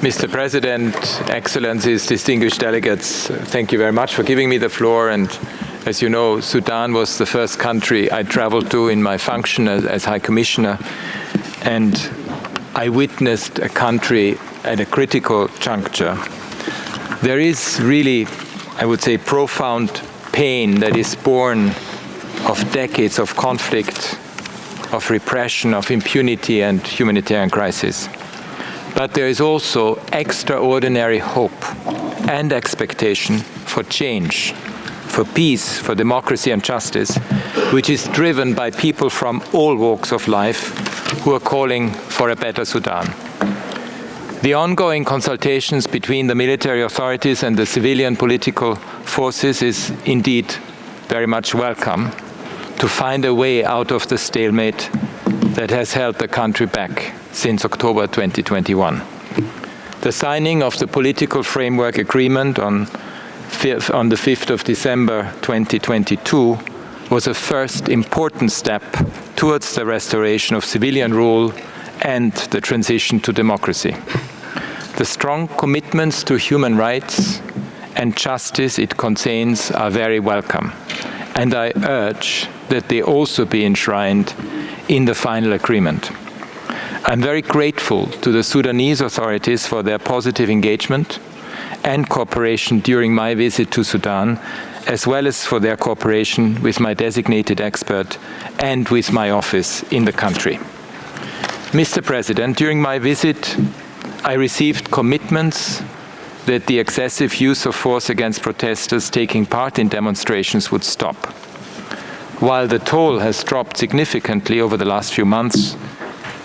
Mr. President, Excellencies, distinguished delegates, thank you very much for giving me the floor. And as you know, Sudan was the first country I traveled to in my function as High Commissioner. And I witnessed a country at a critical juncture. There is really, I would say, profound pain that is born of decades of conflict, of repression, of impunity and humanitarian crisis. But there is also extraordinary hope and expectation for change, for peace, for democracy and justice, which is driven by people from all walks of life who are calling for a better Sudan. The ongoing consultations between the military authorities and the civilian political forces is indeed very much welcome to find a way out of the stalemate that has held the country back since October 2021. The signing of the political framework agreement on the 5th of December 2022 was a first important step towards the restoration of civilian rule and the transition to democracy. The strong commitments to human rights and justice it contains are very welcome, and I urge that they also be enshrined in the final agreement. I'm very grateful to the Sudanese authorities for their positive engagement and cooperation during my visit to Sudan, as well as for their cooperation with my designated expert and with my office in the country. Mr. President, during my visit, I received commitments that the excessive use of force against protesters taking part in demonstrations would stop. While the toll has dropped significantly over the last few months,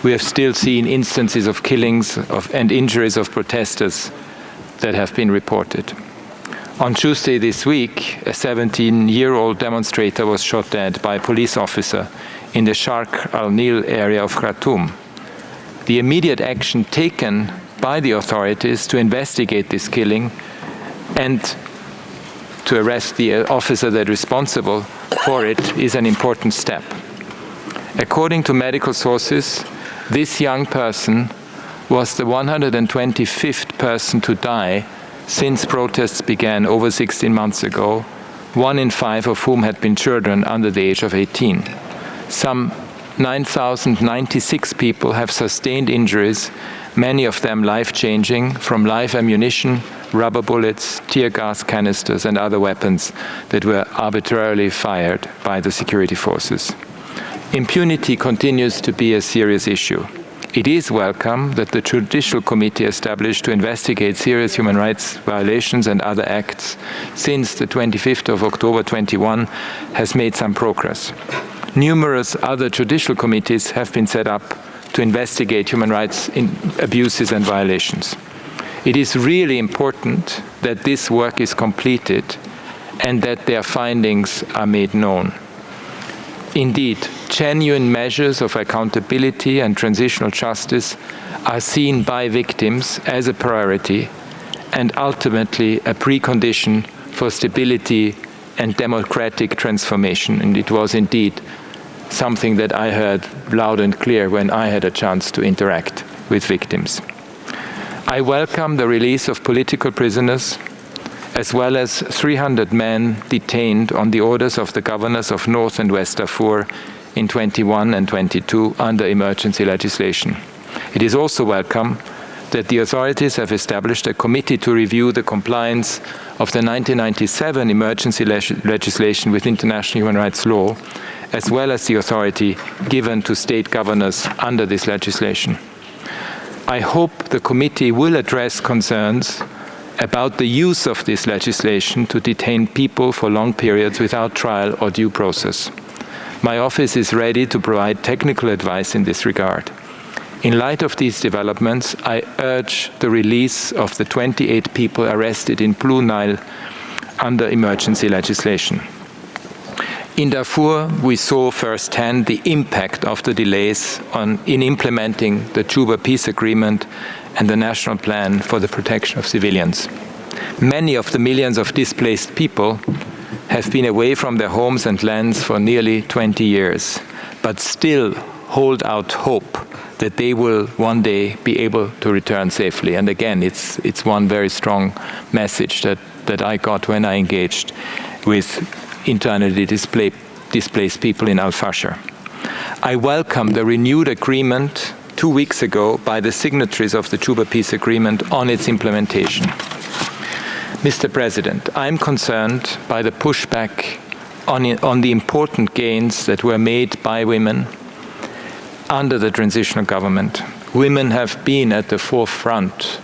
we have still seen instances of killings and injuries of protesters that have been reported. On Tuesday this week, a 17-year-old demonstrator was shot dead by a police officer in the Sharq Alnil area of Khartoum. The immediate action taken by the authorities to investigate this killing and to arrest the officer that is responsible for it is an important step. According to medical sources, this young person was the 125th person to die since protests began over 16 months ago, 1 in 5 of whom had been children under the age of 18. Some 9,096 people have sustained injuries, many of them life-changing, from live ammunition, rubber bullets, tear gas canisters and other weapons that were arbitrarily fired by the security forces. Impunity continues to be a serious issue. It is welcome that the Judicial Committee established to investigate serious human rights violations and other acts since the 25th of October 21 has made some progress. Numerous other judicial committees have been set up to investigate human rights abuses and violations. It is really important that this work is completed and that their findings are made known. Indeed, genuine measures of accountability and transitional justice are seen by victims as a priority and ultimately a precondition for stability and democratic transformation. And it was indeed something that I heard loud and clear when I had a chance to interact with victims. I welcome the release of political prisoners, as well as 300 men detained on the orders of the governors of North and West Darfur in 21 and 22 under emergency legislation. It is also welcome that the authorities have established a committee to review the compliance of the 1997 emergency legislation with international human rights law, as well as the authority given to state governors under this legislation. I hope the committee will address concerns about the use of this legislation to detain people for long periods without trial or due process. My office is ready to provide technical advice in this regard. In light of these developments, I urge the release of the 28 people arrested in Blue Nile under emergency legislation. In Darfur, we saw firsthand the impact of the delays in implementing the Juba Peace Agreement and the National Plan for the Protection of Civilians. Many of the millions of displaced people have been away from their homes and lands for nearly 20 years, but still hold out hope that they will one day be able to return safely. And again, it's one very strong message that I got when I engaged with internally displaced people in al-Bashir. I welcome the renewed agreement 2 weeks ago by the signatories of the Juba Peace Agreement on its implementation. Mr. President, I'm concerned by the pushback on the important gains that were made by women under the transitional government. Women have been at the forefront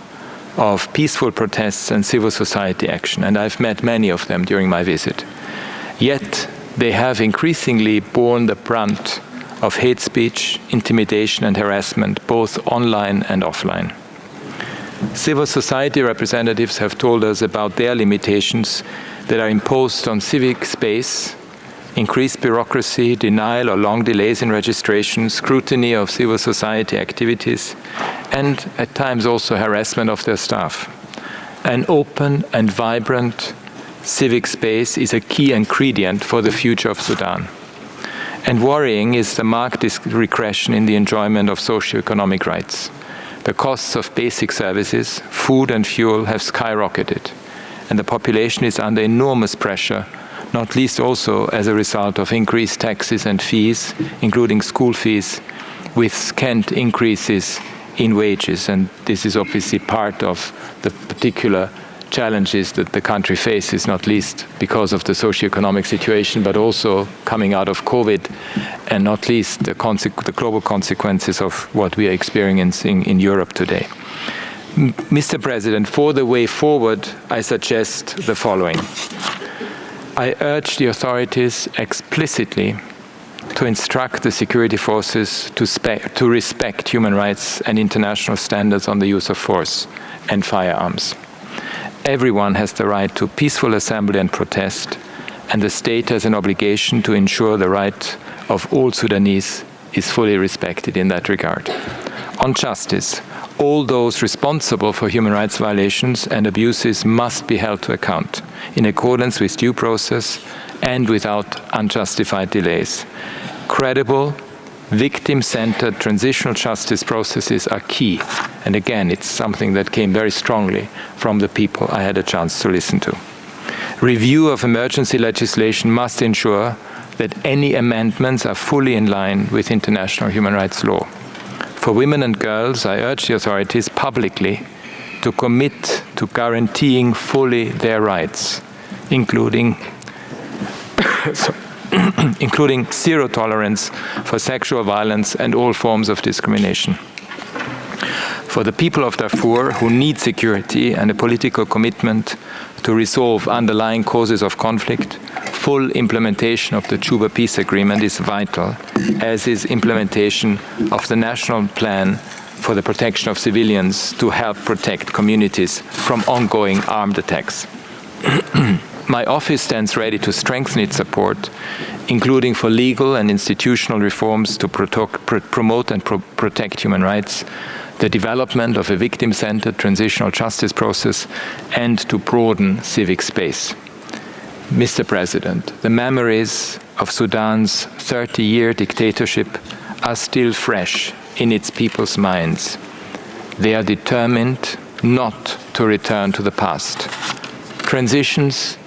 of peaceful protests and civil society action, and I've met many of them during my visit. Yet, they have increasingly borne the brunt of hate speech, intimidation and harassment, both online and offline. Civil society representatives have told us about their limitations that are imposed on civic space, increased bureaucracy, denial or long delays in registration, scrutiny of civil society activities, and at times also harassment of their staff. An open and vibrant civic space is a key ingredient for the future of Sudan. And worrying is the marked regression in the enjoyment of socio-economic rights. The costs of basic services, food and fuel, have skyrocketed, and the population is under enormous pressure, not least also as a result of increased taxes and fees, including school fees, with scant increases in wages. And this is obviously part of the particular challenges that the country faces, not least because of the socio-economic situation, but also coming out of COVID, and not least the global consequences of what we are experiencing in Europe today. Mr. President, for the way forward, I suggest the following. I urge the authorities explicitly to instruct the security forces to respect human rights and international standards on the use of force and firearms. Everyone has the right to peaceful assembly and protest, and the state has an obligation to ensure the right of all Sudanese is fully respected in that regard. On justice, all those responsible for human rights violations and abuses must be held to account in accordance with due process and without unjustified delays. Credible, victim-centered transitional justice processes are key. And again, it's something that came very strongly from the people I had a chance to listen to. Review of emergency legislation must ensure that any amendments are fully in line with international human rights law. For women and girls, I urge the authorities publicly to commit to guaranteeing fully their rights, including including zero tolerance for sexual violence and all forms of discrimination. For the people of Darfur, who need security and a political commitment to resolve underlying causes of conflict, full implementation of the Juba Peace Agreement is vital, as is implementation of the national plan for the protection of civilians to help protect communities from ongoing armed attacks. My office stands ready to strengthen its support, including for legal and institutional reforms to promote and protect human rights, the development of a victim-centered transitional justice process, and to broaden civic space. Mr. President, the memories of Sudan's 30-year dictatorship are still fresh in its people's minds. They are determined not to return to the past. Transitions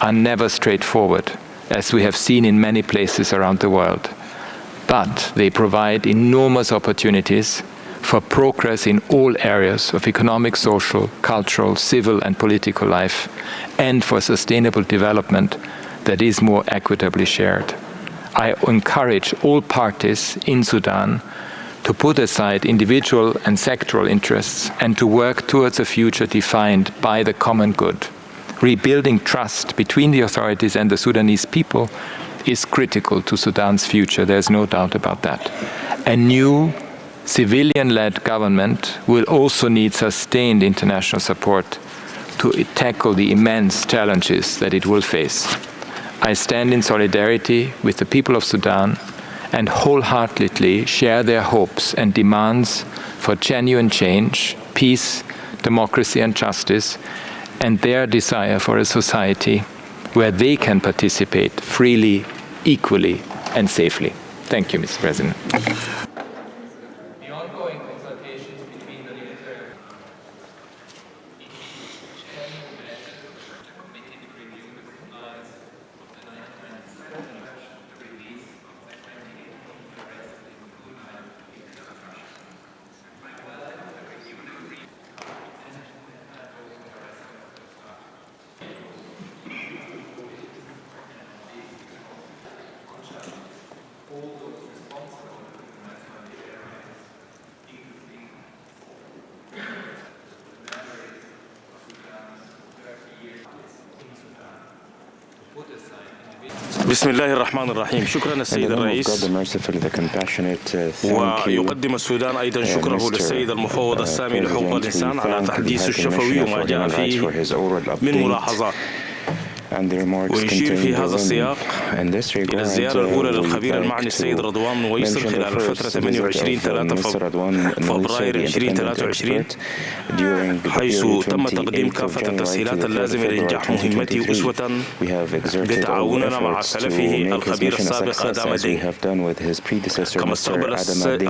are never straightforward, as we have seen in many places around the world. But they provide enormous opportunities for progress in all areas of economic, social, cultural, civil and political life, and for sustainable development that is more equitably shared. I encourage all parties in Sudan to put aside individual and sectoral interests and to work towards a future defined by the common good. Rebuilding trust between the authorities and the Sudanese people is critical to Sudan's future. There's no doubt about that. A new civilian-led government will also need sustained international support to tackle the immense challenges that it will face. I stand in solidarity with the people of Sudan and wholeheartedly share their hopes and demands for genuine change, peace, democracy and justice, and their desire for a society where they can participate freely, equally and safely. Thank you, Mr. President. ongoing consultations between the military بسم الله الرحمن الرحيم. شكرا السيد الرئيس. ويقدم السودان أيضا شكره للسيد المفوض السامي لحقوق الإنسان على تحديثه الشفوي وما جاء فيه من ملاحظات. ويشير في هذا السياق إلى الزيارة الأولى للخبير المعني السيد رضوان ويصل خلال الفترة 28-3 فبراير 2023، حيث تم تقديم كافة التسهيلات اللازمة لإنجاح مهمته أسوة بتعاوننا مع سلفه الخبير السابق آدم دي. كما استقبل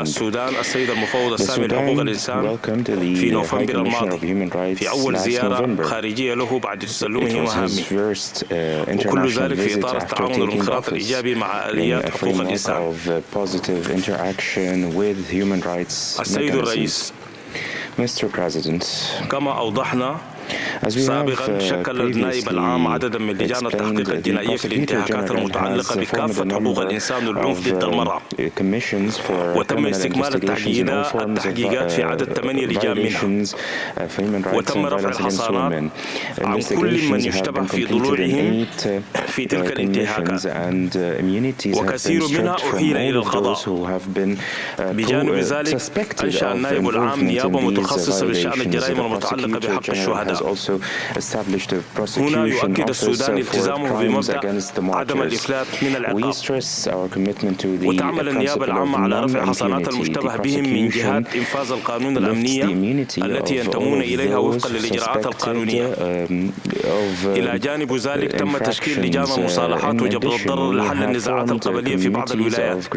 السودان السيد المفوض السامي لحقوق الإنسان في نوفمبر الماضي في أول زيارة خارجية له بعد تسلمه مهامه، وكل ذلك في إطار التعاون والانخراط الإيجابي مع آليات حقوق الإنسان. السيد الرئيس، كما أوضحنا سابقا، شكل النائب العام عددا من لجان التحقيق الجنائية في الانتهاكات المتعلقة بكافة حقوق الإنسان والعنف ضد المرأة، وتم استكمال التحقيقات في عدد 8 لجان منها، وتم رفع الحصانات عن كل من يشتبه في ضلوعهم في تلك الانتهاكات، وكثير منها أحيل إلى القضاء. بجانب ذلك أنشأ النائب العام نيابة متخصصة بشأن الجرائم المتعلقة بحق الشهداء. هنا يؤكد السودان التزامه بمبدأ عدم الإفلات من العقاب، وتعمل النيابة العامة على رفع حصانات المشتبه بهم من جهات إنفاذ القانون الأمنية التي ينتمون إليها وفقا للإجراءات القانونية. إلى جانب ذلك تم تشكيل لجان المصالحات وجبر الضرر لحل النزاعات القبلية في بعض الولايات،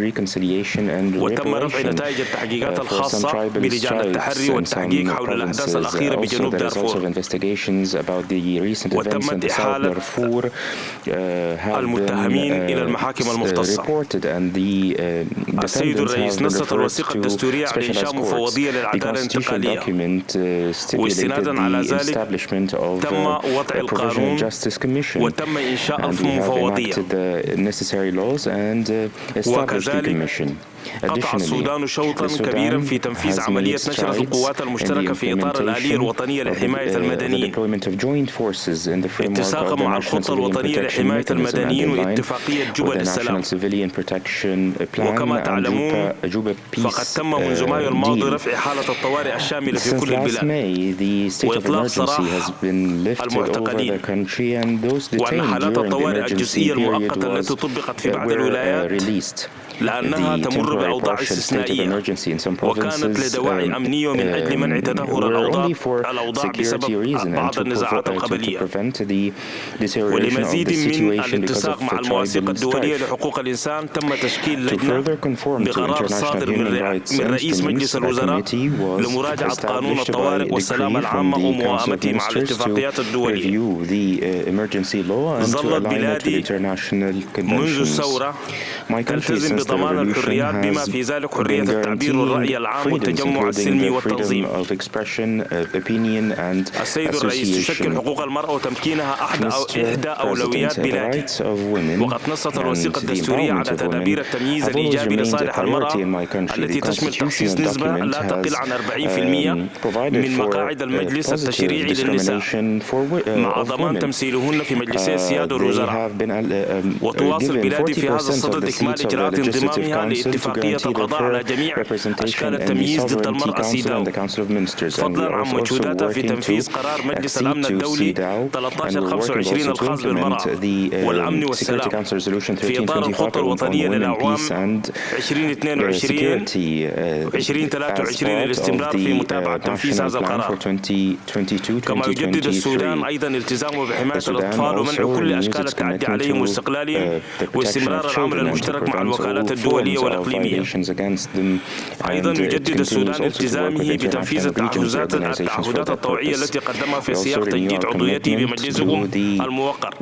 وتم رفع نتائج التحقيقات الخاصة بلجان التحري والتحقيق حول الأحداث الأخيرة بجنوب دارفور، وتمت إحالة المتهمين إلى المحاكم المختصة. السيد الرئيس، نصت الوثيقة الدستورية على إنشاء مفوضية للعدالة الانتقالية، واستنادا على ذلك تم وضع القانون وتم إنشاء المفوضية. وكذلك قطع السودان شوطا كبيرا في تنفيذ عملية نشر القوات المشتركة في إطار الآلية الوطنية لحماية المدنيين، اتساقا مع الخطة الوطنية لحماية المدنيين واتفاقية جوبا للسلام. وكما تعلمون، فقد تم منذ مايو الماضي رفع حالة الطوارئ الشاملة في كل البلاد، وإطلاق سراح المعتقلين، وأن حالات الطوارئ الجزئية المؤقتة التي طبقت في بعض الولايات لأنها تمر بأوضاع استثنائية وكانت لدواعي أمنية ومن أجل منع تدهور الأوضاع بسبب بعض النزاعات القبلية. ولمزيد من الاتساق مع المواثيق الدولية لحقوق الإنسان تم تشكيل لجنة بقرار صادر من رئيس مجلس الوزراء لمراجعة قانون الطوارئ والسلامة العامة وموائمته مع الاتفاقيات الدولية. ظلت بلادي منذ الثورة تلتزم بضمان الحريات بما في ذلك حرية التعبير والرأي العام والتجمع السلمي والتنظيم. السيد الرئيس، تشكل حقوق المرأة وتمكينها إحدى أولويات بلادي، وقد نصت الوثيقة الدستورية على تدابير التمييز الإيجابي لصالح المرأة التي تشمل تخصيص نسبة لا تقل عن 40% من مقاعد المجلس التشريعي للنساء مع ضمان تمثيلهن في مجلسي السيادة والوزراء. وتواصل بلادي في هذا الصدد إكمال إجراءات انضمامها لاتفاقية القضاء على جميع أشكال التمييز ضد المرأة سيداو، فضلا عن مجهوداتها في تنفيذ قرار مجلس الأمن الدولي 1325 الخاص بالمرأة والأمن والسلام في إطار الخطة الوطنية للأعوام 2022 2023 للاستمرار في متابعة تنفيذ هذا القرار. كما يجدد السودان أيضا التزامه بحماية الأطفال ومنع كل أشكال التعدي عليهم واستقلالهم، واستمرار العمل المشترك مع الوكالات الدولية والإقليمية الإقليمية. أيضا يجدد السودان التزامه بتنفيذ التعهدات الطوعية التي قدمها في سياق تجديد عضويته بمجلسكم الموقر.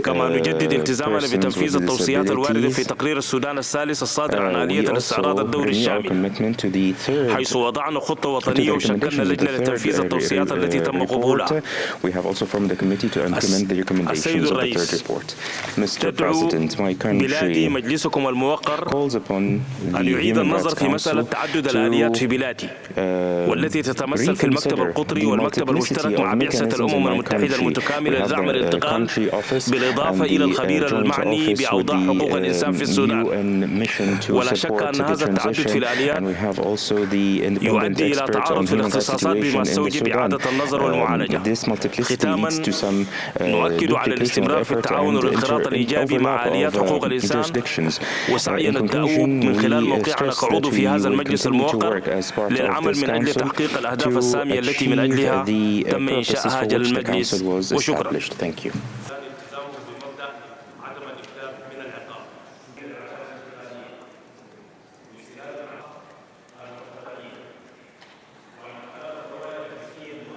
كما نجدد التزامنا بتنفيذ التوصيات الواردة في تقرير السودان الثالث الصادر عن آلية الاستعراض الدوري الشامل، حيث وضعنا خطة وطنية وشكلنا لجنة لتنفيذ التوصيات التي تم قبولها. السيد الرئيس، تدعو بلادي مجلسكم الموقر أن يعيد النظر في مسألة تعدد الآليات في بلادي، والتي تتمثل في المكتب القطري والمكتب المشترك مع بعثة الأمم المتحدة المتكاملة لدعم الانتقال، بالإضافة إلى الخبير المعني بأوضاع حقوق الإنسان في السودان. ولا شك أن هذا التعدد في الآليات يؤدي إلى تعارض في الاختصاصات بما استوجب إعادة النظر والمعالجة. ختاما، نؤكد على الاستمرار في التعاون والانخراط الإيجابي مع آليات حقوق الإنسان وسعينا الدؤوب من خلال موقعنا كعضو في هذا المجلس الموقر للعمل من أجل تحقيق الأهداف السامية التي من أجلها تم إنشاء هذا المجلس. وشكرا.